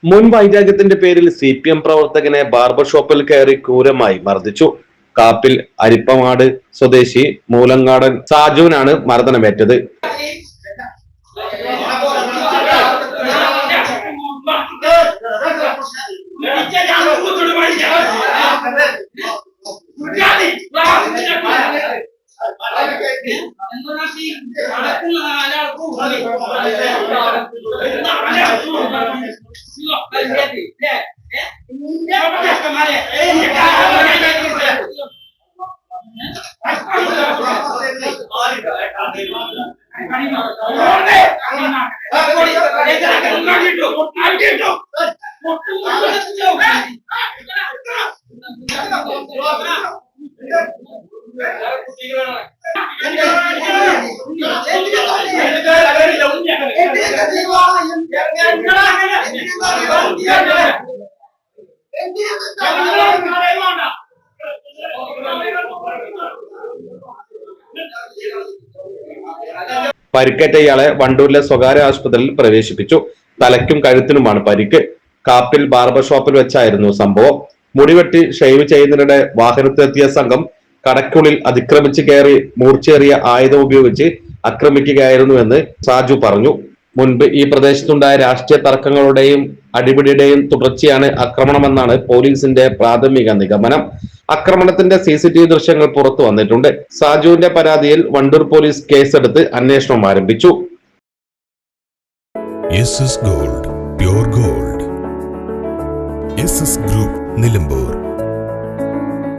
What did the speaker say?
മുൻ വൈരാഗ്യത്തിന്റെ പേരിൽ CPM പ്രവർത്തകനെ barber ഷോപ്പിൽ കയറി ക്രൂരമായി മർദ്ദിച്ചു. കാപ്പിൽ അരിപ്പമാട് സ്വദേശി മൂലങ്ങാടൻ സാജുവിനാണ് മർദ്ദനമേറ്റത്. പരിക്കേറ്റ ഇയാളെ വണ്ടൂരിലെ സ്വകാര്യ ആശുപത്രിയിൽ പ്രവേശിപ്പിച്ചു. തലയ്ക്കും കഴുത്തിനുമാണ് പരിക്ക്. കാപ്പിൽ ബാർബർ ഷോപ്പിൽ വെച്ചായിരുന്നു സംഭവം. മുടിവെട്ടി ഷേവ് ചെയ്യുന്നതിനിടെ വാഹനത്തിലെത്തിയ സംഘം കടയ്ക്കുള്ളിൽ അതിക്രമിച്ച് കയറി മൂർച്ചയേറിയ ആയുധം ഉപയോഗിച്ച് ആക്രമിക്കുകയായിരുന്നുവെന്ന് സാജു പറഞ്ഞു. മുൻപ് ഈ പ്രദേശത്തുണ്ടായ രാഷ്ട്രീയ തർക്കങ്ങളുടെയും അടിപിടിയുടെയും തുടർച്ചയാണ് ആക്രമണമെന്നാണ് പോലീസിന്റെ പ്രാഥമിക നിഗമനം. ആക്രമണത്തിന്റെ CCTV ദൃശ്യങ്ങൾ പുറത്തു വന്നിട്ടുണ്ട്. സാജുവിന്റെ പരാതിയിൽ വണ്ടൂർ പോലീസ് കേസെടുത്ത് അന്വേഷണം ആരംഭിച്ചു. Gold, pure gold. Group Nilambur.